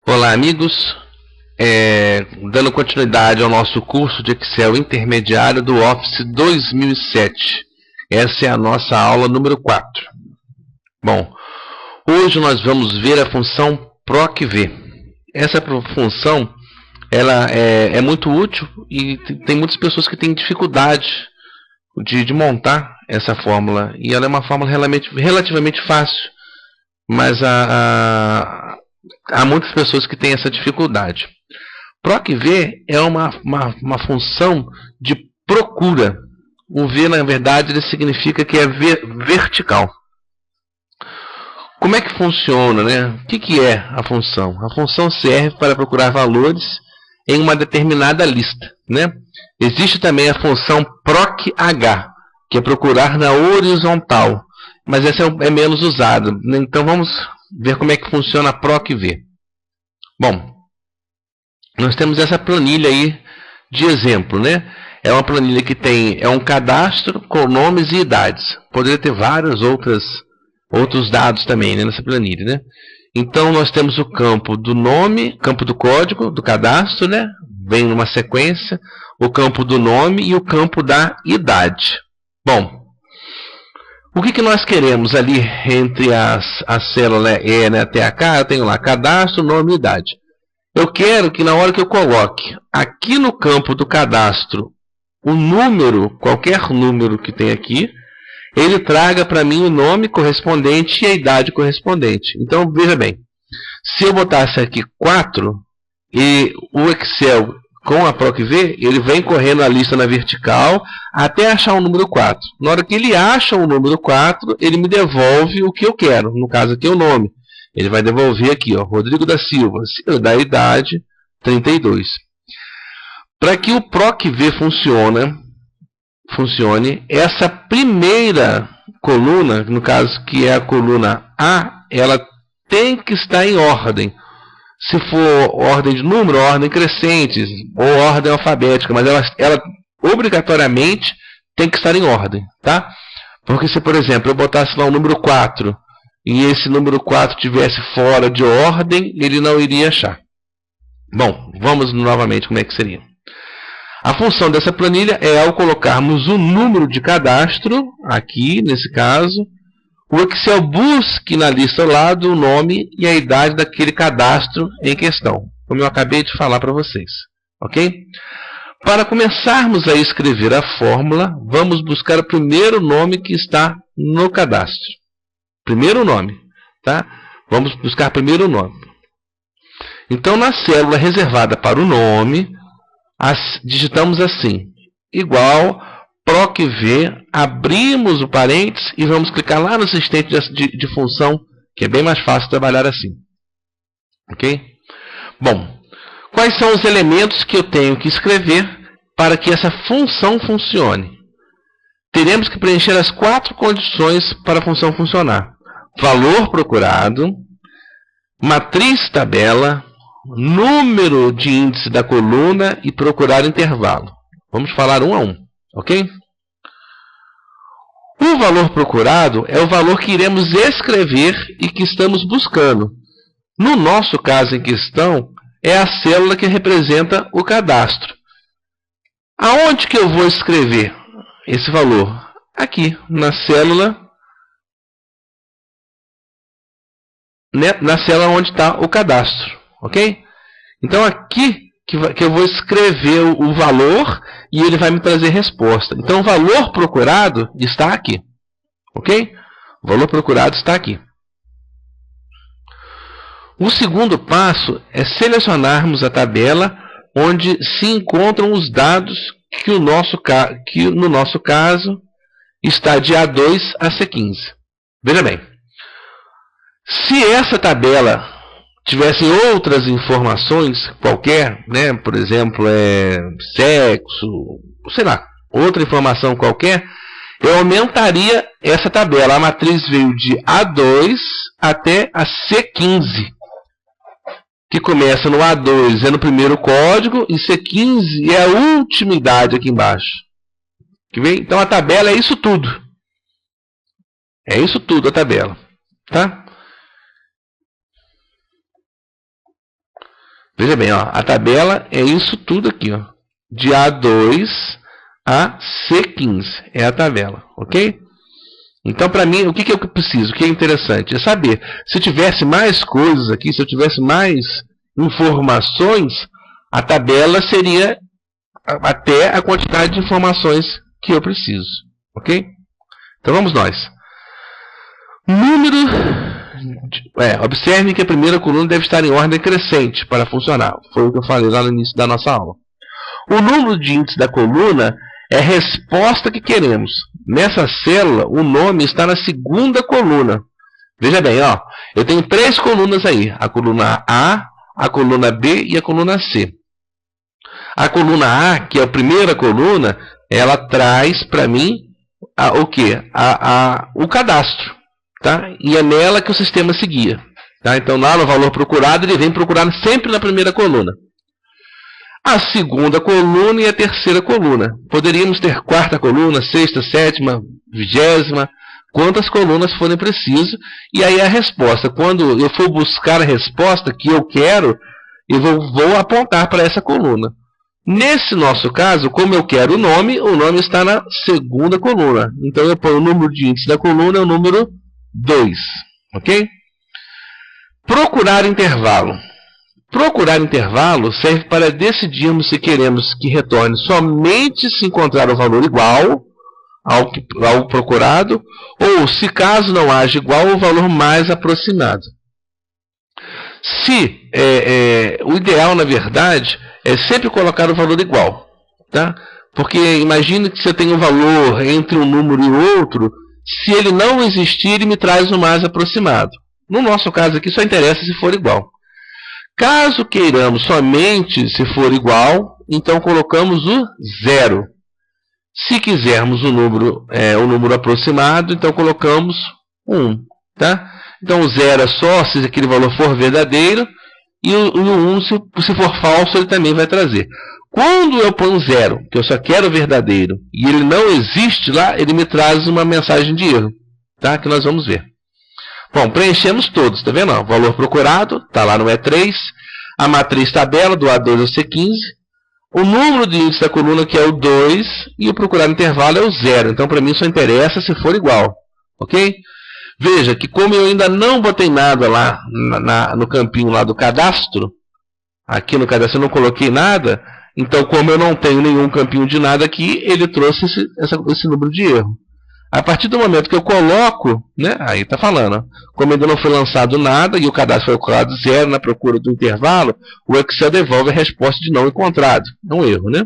Olá, amigos. Dando continuidade ao nosso curso de Excel intermediário do Office 2007. Essa é a nossa aula número 4. Bom, hoje nós vamos ver a função PROC-V. Essa função ela é muito útil e tem muitas pessoas que têm dificuldade de montar essa fórmula. E ela é uma fórmula relativamente fácil, mas há muitas pessoas que têm essa dificuldade. PROC-V é uma função de procura. O V, na verdade, ele significa que é vertical. Como é que funciona, né? O que é a função? A função serve para procurar valores em uma determinada lista, né? Existe também a função PROC-H, que é procurar na horizontal, mas essa é menos usada. Então vamos ver como é que funciona a PROC-V. Bom, nós temos essa planilha aí de exemplo, né? É uma planilha que tem um cadastro com nomes e idades. Poderia ter vários outros dados também, né, nessa planilha, né? Então nós temos o campo do nome, campo do código, do cadastro, né? Vem numa sequência, o campo do nome e o campo da idade. Bom, o que nós queremos ali entre a célula E, né, até a K? Eu tenho lá cadastro, nome e idade. Eu quero que na hora que eu coloque aqui no campo do cadastro o número, qualquer número que tem aqui, ele traga para mim o nome correspondente e a idade correspondente. Então, veja bem, se eu botasse aqui 4, e o Excel com a PROC-V, ele vem correndo a lista na vertical até achar o número 4. Na hora que ele acha o número 4, ele me devolve o que eu quero, no caso aqui é o nome. Ele vai devolver aqui, ó, Rodrigo da Silva, da idade 32. Para que o PROC-V funcione, essa primeira coluna, no caso que é a coluna A, ela tem que estar em ordem. Se for ordem de número, ordem crescente, ou ordem alfabética, mas ela obrigatoriamente tem que estar em ordem, tá? Porque se, por exemplo, eu botasse lá o número 4, e esse número 4 estivesse fora de ordem, ele não iria achar. Bom, vamos novamente como é que seria. A função dessa planilha é, ao colocarmos o número de cadastro, aqui nesse caso, o Excel busque na lista ao lado o nome e a idade daquele cadastro em questão, como eu acabei de falar para vocês. Ok? Para começarmos a escrever a fórmula, vamos buscar o primeiro nome que está no cadastro. Primeiro nome, tá? Vamos buscar primeiro o nome. Então, na célula reservada para o nome, digitamos assim, igual PROC-V, abrimos o parênteses e vamos clicar lá no assistente de função, que é bem mais fácil trabalhar assim. Ok? Bom, quais são os elementos que eu tenho que escrever para que essa função funcione? Teremos que preencher as 4 condições para a função funcionar. Valor procurado, matriz tabela, número de índice da coluna e procurar intervalo. Vamos falar um a um, ok? O valor procurado é o valor que iremos escrever e que estamos buscando. No nosso caso em questão, é a célula que representa o cadastro. Aonde que eu vou escrever esse valor? Aqui, na célula onde está o cadastro, ok? Então aqui que eu vou escrever o valor e ele vai me trazer resposta. Então o valor procurado está aqui, ok? O valor procurado está aqui. O segundo passo é selecionarmos a tabela onde se encontram os dados que no nosso caso está de A2 a C15. Veja bem, se essa tabela tivesse outras informações qualquer, né, por exemplo, sexo, sei lá, outra informação qualquer, eu aumentaria essa tabela. A matriz veio de A2 até a C15, que começa no A2, é no primeiro código, e C15 é a última idade aqui embaixo. Então a tabela é isso tudo. É isso tudo a tabela, tá? Veja bem, ó, a tabela é isso tudo aqui, ó, de A2 a C15 é a tabela, ok? Então, para mim, o que eu preciso? O que é interessante é saber, se eu tivesse mais coisas aqui, se eu tivesse mais informações, a tabela seria até a quantidade de informações que eu preciso, ok? Então, vamos nós. Observe que a primeira coluna deve estar em ordem crescente para funcionar. Foi o que eu falei lá no início da nossa aula. O número de índices da coluna é a resposta que queremos. Nessa célula, o nome está na segunda coluna. Veja bem, ó, eu tenho 3 colunas aí. A coluna A, a coluna B e a coluna C. A coluna A, que é a primeira coluna, ela traz para mim o quê? O cadastro. Tá? E é nela que o sistema seguia. Tá? Então, lá no valor procurado, ele vem procurando sempre na primeira coluna. A segunda coluna e a terceira coluna. Poderíamos ter quarta coluna, sexta, sétima, 20ª, quantas colunas forem precisas. E aí a resposta. Quando eu for buscar a resposta que eu quero, eu vou apontar para essa coluna. Nesse nosso caso, como eu quero o nome está na segunda coluna. Então eu ponho o número de índice da coluna, é o número 2, ok? Procurar intervalo. Procurar intervalo serve para decidirmos se queremos que retorne somente se encontrar o valor igual ao procurado, ou se caso não haja igual, o valor mais aproximado. O ideal, na verdade, é sempre colocar o valor igual, tá? Porque imagine que você tem um valor entre um número e outro. Se ele não existir, ele me traz o mais aproximado. No nosso caso aqui, só interessa se for igual. Caso queiramos somente se for igual, então colocamos o 0. Se quisermos o número aproximado, então colocamos 1. Tá? Então o 0 é só se aquele valor for verdadeiro, e o 1, se for falso, ele também vai trazer. Quando eu ponho 0, que eu só quero o verdadeiro, e ele não existe lá, ele me traz uma mensagem de erro, tá? Que nós vamos ver. Bom, preenchemos todos, tá vendo? O valor procurado está lá no E3, a matriz tabela do A2 ao C15, o número de índice da coluna, que é o 2, e o procurado intervalo é o 0. Então, para mim, só interessa se for igual, ok? Veja que como eu ainda não botei nada lá no campinho lá do cadastro, aqui no cadastro eu não coloquei nada. Então, como eu não tenho nenhum campinho de nada aqui, ele trouxe esse número de erro. A partir do momento que eu coloco, né, aí está falando, como ainda não foi lançado nada e o cadastro foi colocado 0 na procura do intervalo, o Excel devolve a resposta de não encontrado. É um erro, né?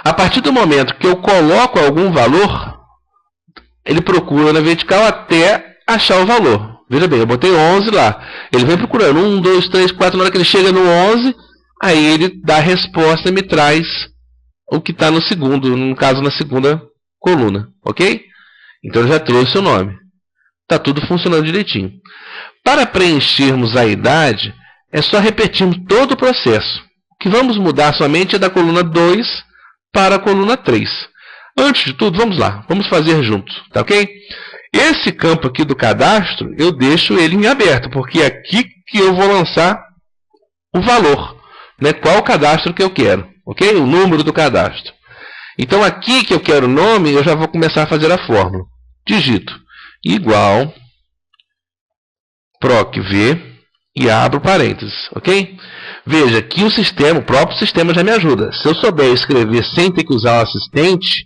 A partir do momento que eu coloco algum valor, ele procura na vertical até achar o valor. Veja bem, eu botei 11 lá. Ele vem procurando 1, 2, 3, 4, na hora que ele chega no 11... Aí ele dá a resposta e me traz o que está no segundo, no caso na segunda coluna, ok? Então já trouxe o nome. Está tudo funcionando direitinho. Para preenchermos a idade, é só repetirmos todo o processo. O que vamos mudar somente é da coluna 2 para a coluna 3. Antes de tudo, vamos lá, vamos fazer juntos, tá ok? Esse campo aqui do cadastro, eu deixo ele em aberto, porque é aqui que eu vou lançar o valor. Né, qual o cadastro que eu quero, ok? O número do cadastro. Então aqui que eu quero o nome, eu já vou começar a fazer a fórmula. Digito igual proc_v e abro parênteses, ok? Veja que o próprio sistema já me ajuda. Se eu souber escrever sem ter que usar o assistente,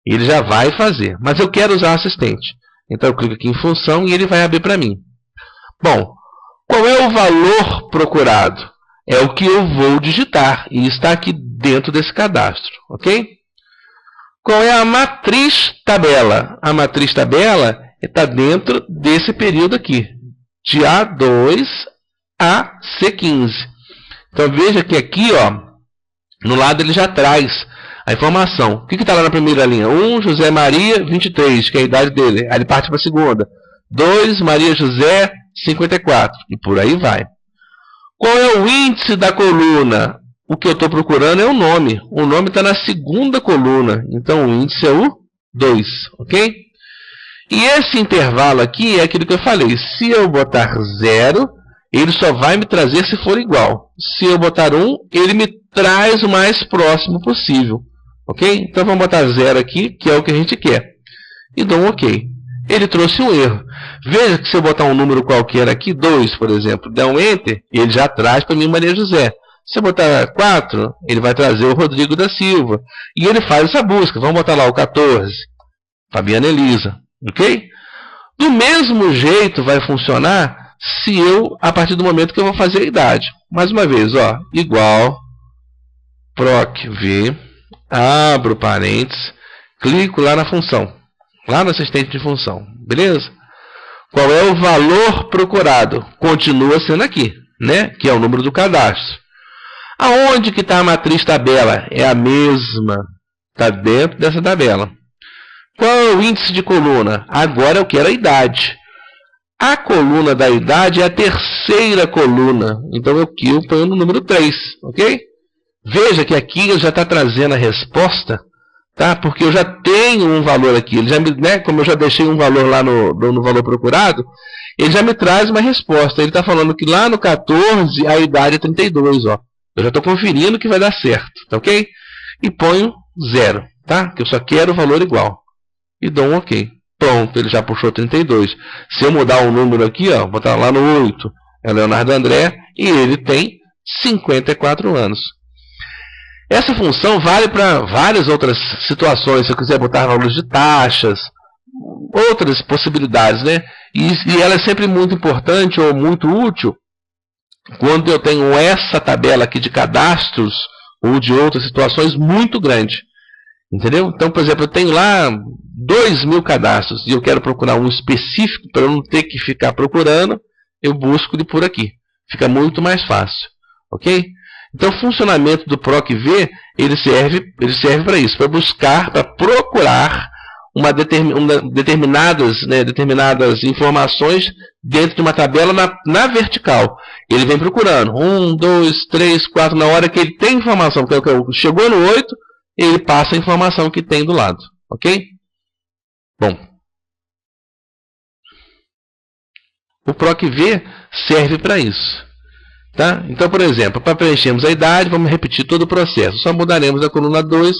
ele já vai fazer. Mas eu quero usar o assistente. Então eu clico aqui em função e ele vai abrir para mim. Bom, qual é o valor procurado? É o que eu vou digitar, e está aqui dentro desse cadastro, ok? Qual é a matriz tabela? A matriz tabela está dentro desse período aqui, de A2 a C15. Então veja que aqui, ó, no lado ele já traz a informação. O que está lá na primeira linha? 1, José Maria, 23, que é a idade dele. Aí ele parte para a segunda. 2, Maria José, 54, e por aí vai. Qual é o índice da coluna? O que eu estou procurando é o nome. O nome está na segunda coluna. Então, o índice é o 2. Ok? E esse intervalo aqui é aquilo que eu falei. Se eu botar 0, ele só vai me trazer se for igual. Se eu botar 1, ele me traz o mais próximo possível. Ok? Então vamos botar 0 aqui, que é o que a gente quer. E dou um ok. Ele trouxe um erro. Veja que se eu botar um número qualquer aqui, 2, por exemplo, der um Enter, ele já traz para mim Maria José. Se eu botar 4, ele vai trazer o Rodrigo da Silva. E ele faz essa busca. Vamos botar lá o 14. Fabiana Elisa. Ok? Do mesmo jeito vai funcionar se eu, a partir do momento que eu vou fazer a idade. Mais uma vez, ó, igual, proc_v, abro parênteses, clico lá na função. Lá no assistente de função. Beleza? Qual é o valor procurado? Continua sendo aqui, né? Que é o número do cadastro. Aonde que está a matriz tabela? É a mesma. Está dentro dessa tabela. Qual é o índice de coluna? Agora eu quero a idade. A coluna da idade é a terceira coluna. Então aqui eu ponho no número 3. Ok? Veja que aqui eu já está trazendo a resposta. Tá? Porque eu já tenho um valor aqui. Ele já me, né? Como eu já deixei um valor lá no valor procurado, ele já me traz uma resposta. Ele está falando que lá no 14 a idade é 32. Ó. Eu já estou conferindo que vai dar certo. Tá ok? E ponho 0. Tá? Que eu só quero o valor igual. E dou um ok. Pronto, ele já puxou 32. Se eu mudar o número aqui, ó, botar lá no 8, é Leonardo André, e ele tem 54 anos. Essa função vale para várias outras situações. Se eu quiser botar valores de taxas, outras possibilidades, né? E ela é sempre muito importante ou muito útil quando eu tenho essa tabela aqui de cadastros ou de outras situações muito grande. Entendeu? Então, por exemplo, eu tenho lá 2.000 cadastros e eu quero procurar um específico para eu não ter que ficar procurando, eu busco ele por aqui. Fica muito mais fácil. Ok? Então, o funcionamento do proc_v, ele serve para isso, para buscar, para procurar determinadas informações dentro de uma tabela na vertical. Ele vem procurando 1, 2, 3, 4, na hora que ele tem informação, chegou no 8, ele passa a informação que tem do lado. Ok? Bom, o proc_v serve para isso. Tá? Então, por exemplo, para preenchermos a idade, vamos repetir todo o processo. Só mudaremos da coluna 2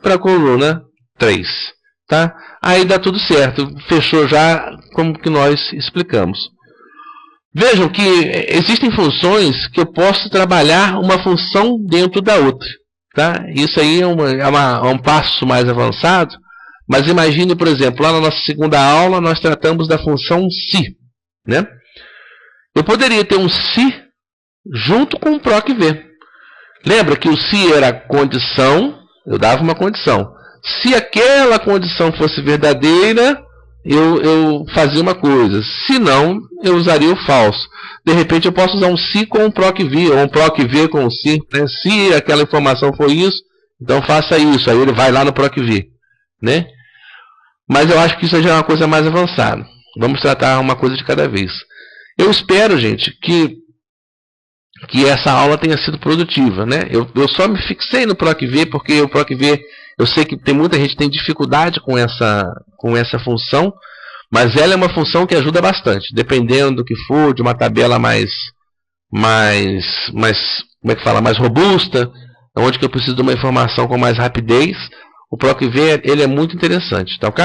para a coluna 3. Tá? Aí dá tudo certo. Fechou já como que nós explicamos. Vejam que existem funções que eu posso trabalhar uma função dentro da outra. Tá? Isso aí é um passo mais avançado. Mas imagine, por exemplo, lá na nossa segunda aula, nós tratamos da função se. Né? Eu poderia ter um se junto com o proc_v. Lembra que o se era condição, eu dava uma condição. Se aquela condição fosse verdadeira, eu fazia uma coisa. Se não, eu usaria o falso. De repente eu posso usar um se com um proc_v, ou um proc_v com um se. Né? Se aquela informação for isso, então faça isso. Aí ele vai lá no proc_v. Né? Mas eu acho que isso já é uma coisa mais avançada. Vamos tratar uma coisa de cada vez. Eu espero, gente, que essa aula tenha sido produtiva, né? Eu só me fixei no proc_v porque o proc_v, eu sei que tem muita gente que tem dificuldade com essa função, mas ela é uma função que ajuda bastante, dependendo do que for, de uma tabela mais como é que fala, mais robusta, onde que eu preciso de uma informação com mais rapidez. O proc_v, ele é muito interessante, tá ok?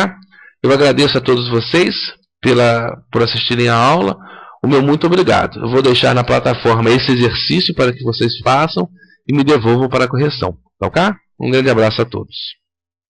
Eu agradeço a todos vocês por assistirem a aula. O meu muito obrigado. Eu vou deixar na plataforma esse exercício para que vocês façam e me devolvam para a correção. Tá ok? Um grande abraço a todos.